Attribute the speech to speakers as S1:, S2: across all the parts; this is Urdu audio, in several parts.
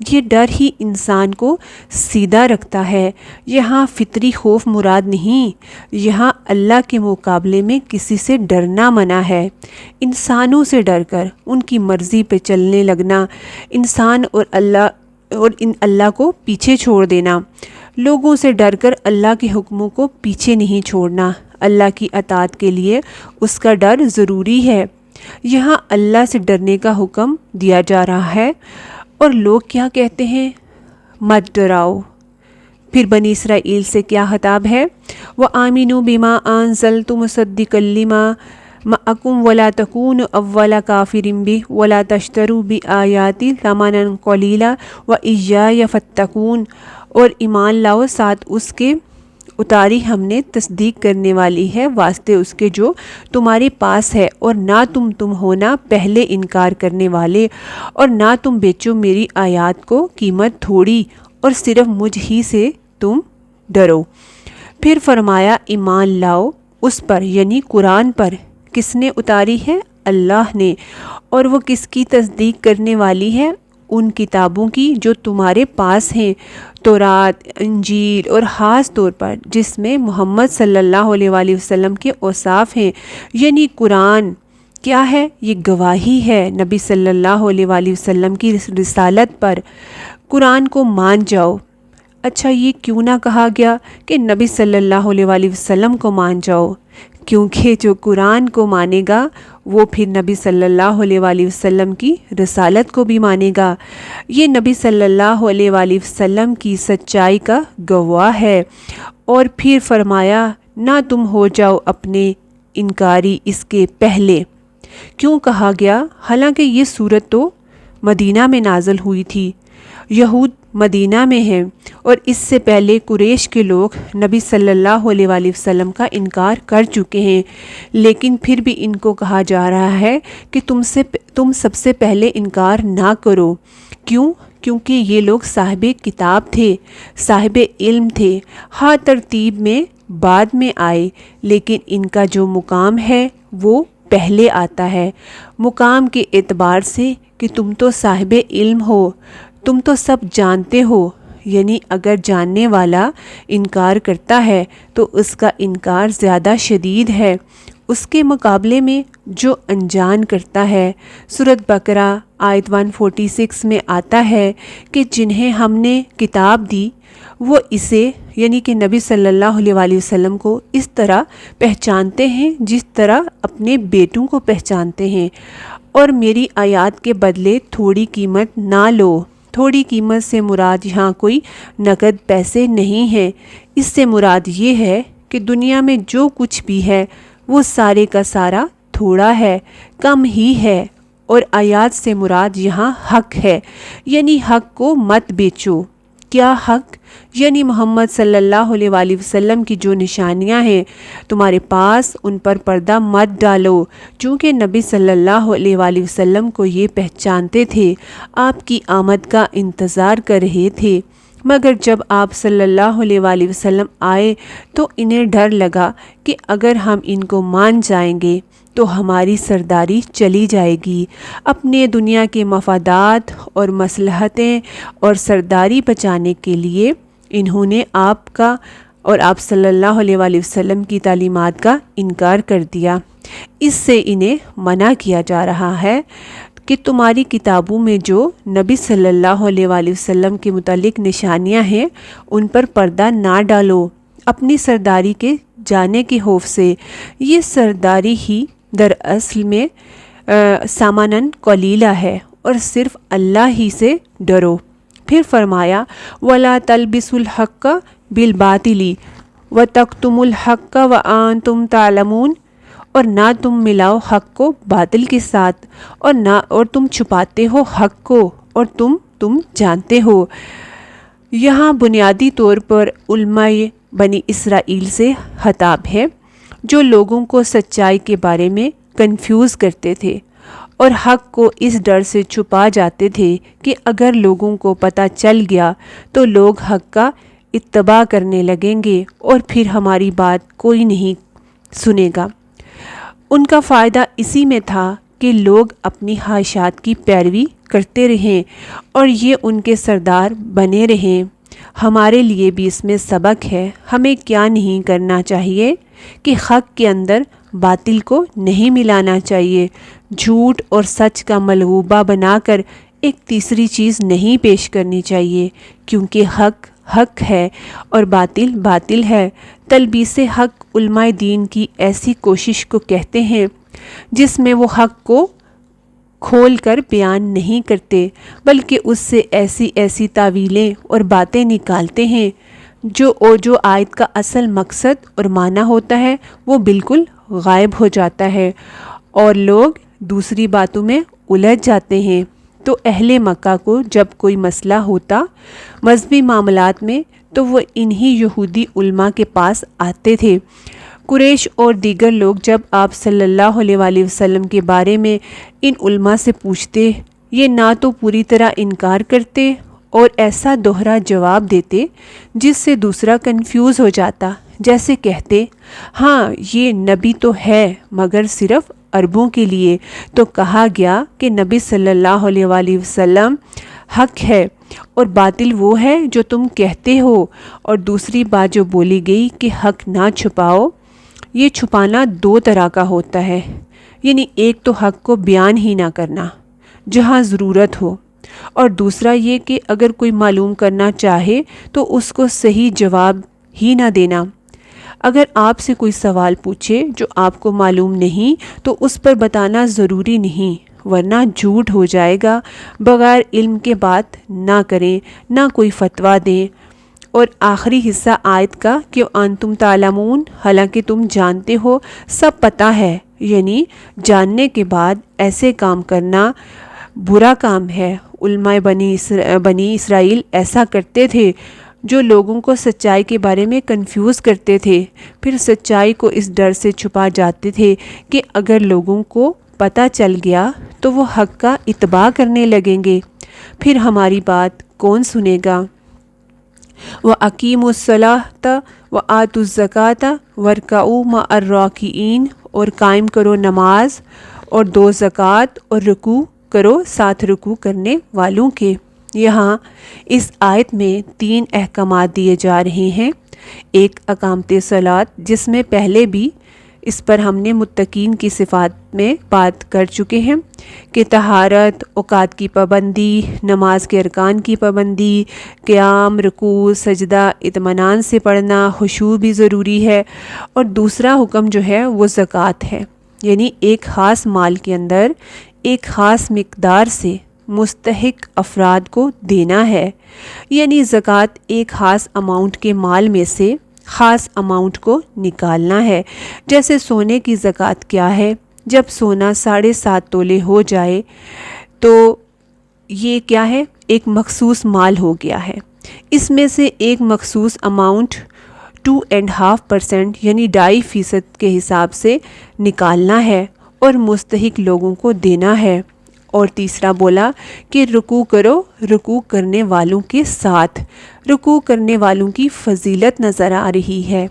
S1: یہ ڈر ہی انسان کو سیدھا رکھتا ہے۔ یہاں فطری خوف مراد نہیں، یہاں اللہ کے مقابلے میں کسی سے ڈرنا منع ہے۔ انسانوں سے ڈر کر ان کی مرضی پہ چلنے لگنا، انسان اور اللہ کو پیچھے چھوڑ دینا۔ لوگوں سے ڈر کر اللہ کے حکموں کو پیچھے نہیں چھوڑنا۔ اللہ کی اطاعت کے لیے اس کا ڈر ضروری ہے۔ یہاں اللہ سے ڈرنے کا حکم دیا جا رہا ہے، اور لوگ کیا کہتے ہیں؟ مت ڈراؤ۔ پھر بنی اسرائیل سے کیا خطاب ہے؟ وَآمِنُوا بِمَا أَنزَلْتُ مُصَدِّقًا لِمَا مَعَكُمْ وَلَا تَكُونُوا أَوَّلَ كَافِرٍ بِهِ وَلَا تَشْتَرُوا بِآيَاتِي ثَمَنًا قَلِيلًا وَإِيَّايَ فَاتَّقُونِ، اور ایمان لاؤ ساتھ اس کے اتاری ہم نے تصدیق کرنے والی ہے واسطے اس کے جو تمہارے پاس ہے، اور نہ تم ہونا پہلے انکار کرنے والے، اور نہ تم بیچو میری آیات کو قیمت تھوڑی، اور صرف مجھ ہی سے تم ڈرو۔ پھر فرمایا ایمان لاؤ اس پر، یعنی قرآن پر۔ کس نے اتاری ہے؟ اللہ نے۔ اور وہ کس کی تصدیق کرنے والی ہے؟ ان کتابوں کی جو تمہارے پاس ہیں، تورات، انجیل، اور خاص طور پر جس میں محمد صلی اللہ علیہ وآلہ وسلم کے اوصاف ہیں، یعنی قرآن کیا ہے؟ یہ گواہی ہے نبی صلی اللہ علیہ وآلہ وسلم کی رسالت پر۔ قرآن کو مان جاؤ۔ اچھا، یہ کیوں نہ کہا گیا کہ نبی صلی اللہ علیہ وآلہ وسلم کو مان جاؤ؟ کیونکہ جو قرآن کو مانے گا وہ پھر نبی صلی اللہ علیہ وآلہ وسلم کی رسالت کو بھی مانے گا۔ یہ نبی صلی اللہ علیہ وآلہ وسلم کی سچائی کا گواہ ہے۔ اور پھر فرمایا نہ تم ہو جاؤ اپنے انکاری اس کے پہلے۔ کیوں کہا گیا؟ حالانکہ یہ سورت تو مدینہ میں نازل ہوئی تھی، یہود مدینہ میں ہیں، اور اس سے پہلے قریش کے لوگ نبی صلی اللہ علیہ وآلہ وسلم کا انکار کر چکے ہیں، لیکن پھر بھی ان کو کہا جا رہا ہے کہ تم سب سے پہلے انکار نہ کرو۔ کیوں؟ کیونکہ یہ لوگ صاحب کتاب تھے، صاحب علم تھے، ہاں ترتیب میں بعد میں آئے، لیکن ان کا جو مقام ہے وہ پہلے آتا ہے، مقام کے اعتبار سے کہ تم تو صاحب علم ہو، تم تو سب جانتے ہو۔ یعنی اگر جاننے والا انکار کرتا ہے تو اس کا انکار زیادہ شدید ہے اس کے مقابلے میں جو انجان کرتا ہے۔ سورۃ بقرہ آیت 146 میں آتا ہے کہ جنہیں ہم نے کتاب دی وہ اسے، یعنی کہ نبی صلی اللہ علیہ وآلہ وسلم کو اس طرح پہچانتے ہیں جس طرح اپنے بیٹوں کو پہچانتے ہیں، اور میری آیات کے بدلے تھوڑی قیمت نہ لو۔ تھوڑی قیمت سے مراد یہاں کوئی نقد پیسے نہیں ہیں، اس سے مراد یہ ہے کہ دنیا میں جو کچھ بھی ہے وہ سارے کا سارا تھوڑا ہے، کم ہی ہے، اور آیات سے مراد یہاں حق ہے، یعنی حق کو مت بیچو۔ کیا حق؟ یعنی محمد صلی اللہ علیہ وآلہ وسلم کی جو نشانیاں ہیں تمہارے پاس ان پر پردہ مت ڈالو، چونکہ نبی صلی اللہ علیہ وآلہ وسلم کو یہ پہچانتے تھے، آپ کی آمد کا انتظار کر رہے تھے، مگر جب آپ صلی اللہ علیہ وآلہ وسلم آئے تو انہیں ڈر لگا کہ اگر ہم ان کو مان جائیں گے تو ہماری سرداری چلی جائے گی۔ اپنے دنیا کے مفادات اور مصلحتیں اور سرداری بچانے کے لیے انہوں نے آپ کا اور آپ صلی اللہ علیہ وآلہ وسلم کی تعلیمات کا انکار کر دیا۔ اس سے انہیں منع کیا جا رہا ہے کہ تمہاری کتابوں میں جو نبی صلی اللہ علیہ وآلہ وسلم کے متعلق نشانیاں ہیں ان پر پردہ نہ ڈالو اپنی سرداری کے جانے کے خوف سے۔ یہ سرداری ہی دراصل میں سامانن قلیلہ ہے، اور صرف اللہ ہی سے ڈرو۔ پھر فرمایا وَلَا تَلْبِسُوا الْحَقَّ بِالْبَاطِلِ وَتَكْتُمُوا الْحَقَّ وَأَنْتُمْ تَعْلَمُونَ، اور نہ تم ملاؤ حق کو باطل کے ساتھ، اور تم چھپاتے ہو حق کو اور تم جانتے ہو۔ یہاں بنیادی طور پر علماء بنی اسرائیل سے خطاب ہے جو لوگوں کو سچائی کے بارے میں کنفیوز کرتے تھے اور حق کو اس ڈر سے چھپا جاتے تھے کہ اگر لوگوں کو پتہ چل گیا تو لوگ حق کا اتباع کرنے لگیں گے اور پھر ہماری بات کوئی نہیں سنے گا۔ ان کا فائدہ اسی میں تھا کہ لوگ اپنی خواہشات کی پیروی کرتے رہیں اور یہ ان کے سردار بنے رہیں۔ ہمارے لیے بھی اس میں سبق ہے۔ ہمیں کیا نہیں کرنا چاہیے کہ حق کے اندر باطل کو نہیں ملانا چاہیے، جھوٹ اور سچ کا ملغوبہ بنا کر ایک تیسری چیز نہیں پیش کرنی چاہیے، کیونکہ حق حق ہے اور باطل باطل ہے۔ تلبیس حق علماء دین کی ایسی کوشش کو کہتے ہیں جس میں وہ حق کو کھول کر بیان نہیں کرتے، بلکہ اس سے ایسی ایسی تعویلیں اور باتیں نکالتے ہیں جو آیت کا اصل مقصد اور معنی ہوتا ہے وہ بالکل غائب ہو جاتا ہے اور لوگ دوسری باتوں میں الجھ جاتے ہیں۔ تو اہل مکہ کو جب کوئی مسئلہ ہوتا مذہبی معاملات میں تو وہ انہی یہودی علماء کے پاس آتے تھے۔ قریش اور دیگر لوگ جب آپ صلی اللہ علیہ وآلہ وسلم کے بارے میں ان علماء سے پوچھتے، یہ نہ تو پوری طرح انکار کرتے اور ایسا دوہرا جواب دیتے جس سے دوسرا کنفیوز ہو جاتا، جیسے کہتے ہاں یہ نبی تو ہے مگر صرف عربوں کے لیے، تو کہا گیا کہ نبی صلی اللہ علیہ وآلہ وسلم حق ہے اور باطل وہ ہے جو تم کہتے ہو۔ اور دوسری بات جو بولی گئی کہ حق نہ چھپاؤ، یہ چھپانا دو طرح کا ہوتا ہے، یعنی ایک تو حق کو بیان ہی نہ کرنا جہاں ضرورت ہو، اور دوسرا یہ کہ اگر کوئی معلوم کرنا چاہے تو اس کو صحیح جواب ہی نہ دینا۔ اگر آپ سے کوئی سوال پوچھے جو آپ کو معلوم نہیں تو اس پر بتانا ضروری نہیں، ورنہ جھوٹ ہو جائے گا۔ بغیر علم کے بات نہ کریں، نہ کوئی فتویٰ دیں۔ اور آخری حصہ آیت کا کہ انتم تعلمون، حالانکہ تم جانتے ہو، سب پتہ ہے، یعنی جاننے کے بعد ایسے کام کرنا برا کام ہے۔ علماء بنی اسرائیل ایسا کرتے تھے، جو لوگوں کو سچائی کے بارے میں کنفیوز کرتے تھے، پھر سچائی کو اس ڈر سے چھپا جاتے تھے کہ اگر لوگوں کو پتہ چل گیا تو وہ حق کا اتباع کرنے لگیں گے، پھر ہماری بات کون سنے گا۔ وَأَقِیمُوا الصَّلَاةَ وَآتُوا الزَّکَاةَ وَارْکَعُوا مَعَ الرَّاکعِینَ، اور قائم کرو نماز اور دو زکوٰۃ اور رکوع کرو ساتھ رکوع کرنے والوں کے۔ یہاں اس آیت میں 3 احکامات دیے جا رہے ہیں۔ ایک اقامت صلاۃ، جس میں پہلے بھی اس پر ہم نے متقین کی صفات میں بات کر چکے ہیں کہ طہارت، اوقات کی پابندی، نماز کے ارکان کی پابندی، قیام، رکوع، سجدہ اطمینان سے پڑھنا، خشوع بھی ضروری ہے۔ اور دوسرا حکم جو ہے وہ زکوٰۃ ہے، یعنی ایک خاص مال کے اندر ایک خاص مقدار سے مستحق افراد کو دینا ہے، یعنی زکوٰۃ ایک خاص اماؤنٹ کے مال میں سے خاص اماؤنٹ کو نکالنا ہے۔ جیسے سونے کی زکوٰۃ کیا ہے؟ جب سونا 7.5 تولے ہو جائے تو یہ کیا ہے؟ ایک مخصوص مال ہو گیا ہے، اس میں سے ایک مخصوص اماؤنٹ 2.5% یعنی 2.5% کے حساب سے نکالنا ہے اور مستحق لوگوں کو دینا ہے۔ اور تیسرا بولا کہ رکوع کرو رکوع کرنے والوں کے ساتھ۔ رکوع کرنے والوں کی فضیلت نظر آ رہی ہے۔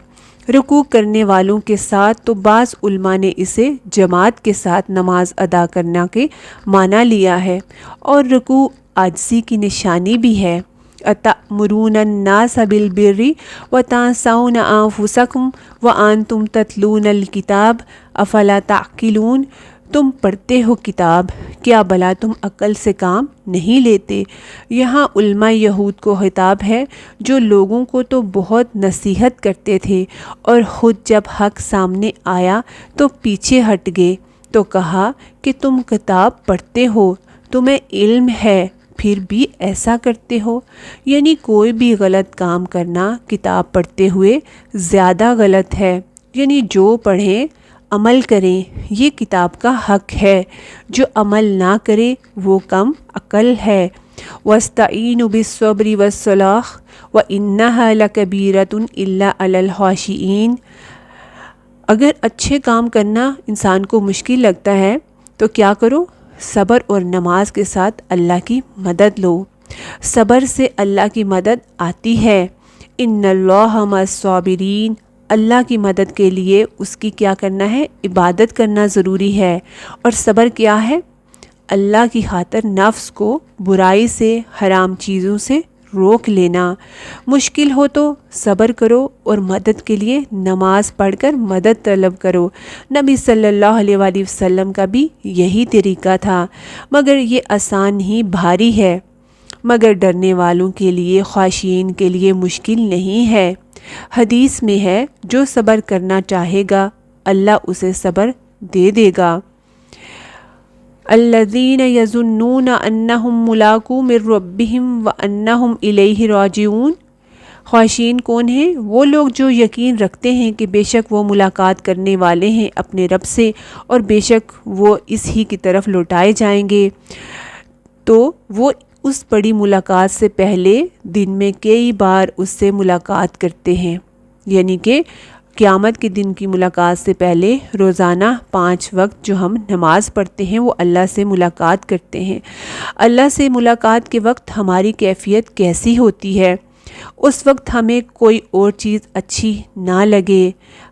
S1: رکوع کرنے والوں کے ساتھ تو بعض علماء نے اسے جماعت کے ساتھ نماز ادا کرنا کے معنی لیا ہے، اور رکوع عاجزی کی نشانی بھی ہے۔ أَتَأْمُرُونَ النَّاسَ بِالْبِرِّ وَتَنسَوْنَ أَنفُسَكُمْ وَأَنْتُمْ تَتْلُونَ الْكِتَابَ أَفَلَا تَعْقِلُونَ، تم پڑھتے ہو کتاب، کیا بھلا تم عقل سے کام نہیں لیتے۔ یہاں علماء یہود کو خطاب ہے جو لوگوں کو تو بہت نصیحت کرتے تھے اور خود جب حق سامنے آیا تو پیچھے ہٹ گئے، تو کہا کہ تم کتاب پڑھتے ہو، تمہیں علم ہے، پھر بھی ایسا کرتے ہو۔ یعنی کوئی بھی غلط کام کرنا کتاب پڑھتے ہوئے زیادہ غلط ہے، یعنی جو پڑھیں عمل کریں، یہ کتاب کا حق ہے، جو عمل نہ کرے وہ کم عقل ہے۔ وَاسْتَعِینُوا بِالصَّبْرِ وَالصَّلَاةِ وَإِنَّهَا لَكَبِیرَةٌ إِلَّا عَلَى الْخَاشِعِینَ۔ اگر اچھے کام کرنا انسان کو مشکل لگتا ہے تو کیا کرو؟ صبر اور نماز کے ساتھ اللہ کی مدد لو۔ صبر سے اللہ کی مدد آتی ہے۔ إِنَّ اللَّهَ مَعَ الصَّابِرِینَ، اللہ کی مدد کے لیے اس کی کیا کرنا ہے؟ عبادت کرنا ضروری ہے۔ اور صبر کیا ہے؟ اللہ کی خاطر نفس کو برائی سے، حرام چیزوں سے روک لینا۔ مشکل ہو تو صبر کرو اور مدد کے لیے نماز پڑھ کر مدد طلب کرو۔ نبی صلی اللہ علیہ وآلہ وسلم کا بھی یہی طریقہ تھا، مگر یہ آسان ہی بھاری ہے، مگر ڈرنے والوں کے لیے، خاشعین کے لیے مشکل نہیں ہے۔ حدیث میں ہے، جو صبر کرنا چاہے گا اللہ اسے صبر دے دے گا۔ الذین یظنون انہم ملاقو من ربہم وانہم الیہ راجعون۔ خاشعین کون ہیں؟ وہ لوگ جو یقین رکھتے ہیں کہ بے شک وہ ملاقات کرنے والے ہیں اپنے رب سے، اور بے شک وہ اس ہی کی طرف لوٹائے جائیں گے، تو وہ اس بڑی ملاقات سے پہلے دن میں کئی بار اس سے ملاقات کرتے ہیں، یعنی کہ قیامت کے دن کی ملاقات سے پہلے روزانہ 5 وقت جو ہم نماز پڑھتے ہیں وہ اللہ سے ملاقات کرتے ہیں۔ اللہ سے ملاقات کے وقت ہماری کیفیت کیسی ہوتی ہے؟ اس وقت ہمیں کوئی اور چیز اچھی نہ لگے،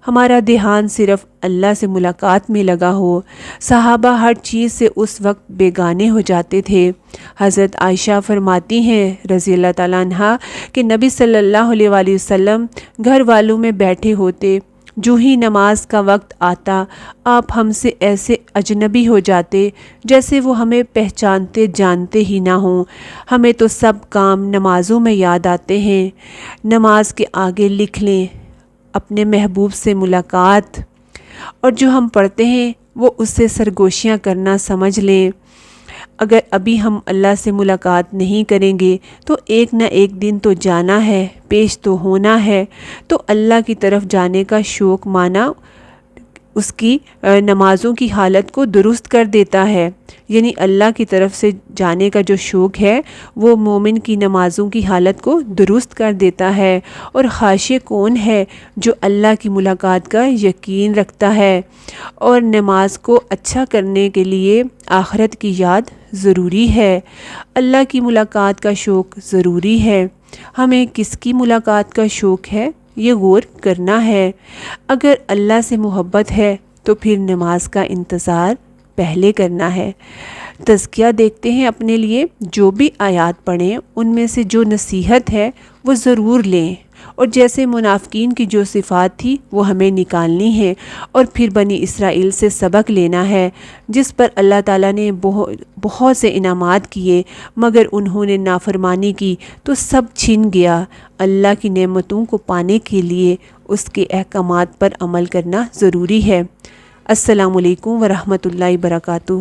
S1: ہمارا دھیان صرف اللہ سے ملاقات میں لگا ہو۔ صحابہ ہر چیز سے اس وقت بیگانے ہو جاتے تھے۔ حضرت عائشہ فرماتی ہیں رضی اللہ تعالیٰ عنہا کہ نبی صلی اللہ علیہ وآلہ وسلم گھر والوں میں بیٹھے ہوتے، جو ہی نماز کا وقت آتا آپ ہم سے ایسے اجنبی ہو جاتے جیسے وہ ہمیں پہچانتے جانتے ہی نہ ہوں۔ ہمیں تو سب کام نمازوں میں یاد آتے ہیں۔ نماز کے آگے لکھ لیں اپنے محبوب سے ملاقات، اور جو ہم پڑھتے ہیں وہ اس سے سرگوشیاں کرنا سمجھ لیں۔ اگر ابھی ہم اللہ سے ملاقات نہیں کریں گے تو ایک نہ ایک دن تو جانا ہے، پیش تو ہونا ہے، تو اللہ کی طرف جانے کا شوق مانا اس کی نمازوں کی حالت کو درست کر دیتا ہے۔ یعنی اللہ کی طرف سے جانے کا جو شوق ہے وہ مومن کی نمازوں کی حالت کو درست کر دیتا ہے۔ اور خاشع کون ہے؟ جو اللہ کی ملاقات کا یقین رکھتا ہے، اور نماز کو اچھا کرنے کے لیے آخرت کی یاد ضروری ہے، اللہ کی ملاقات کا شوق ضروری ہے۔ ہمیں کس کی ملاقات کا شوق ہے یہ غور کرنا ہے۔ اگر اللہ سے محبت ہے تو پھر نماز کا انتظار پہلے کرنا ہے۔ تزکیہ دیکھتے ہیں اپنے لیے، جو بھی آیات پڑھیں ان میں سے جو نصیحت ہے وہ ضرور لیں، اور جیسے منافقین کی جو صفات تھی وہ ہمیں نکالنی ہے، اور پھر بنی اسرائیل سے سبق لینا ہے جس پر اللہ تعالیٰ نے بہت سے انعامات کیے، مگر انہوں نے نافرمانی کی تو سب چھن گیا۔ اللہ کی نعمتوں کو پانے کے لیے اس کے احکامات پر عمل کرنا ضروری ہے۔ السلام علیکم ورحمۃ اللہ وبرکاتہ۔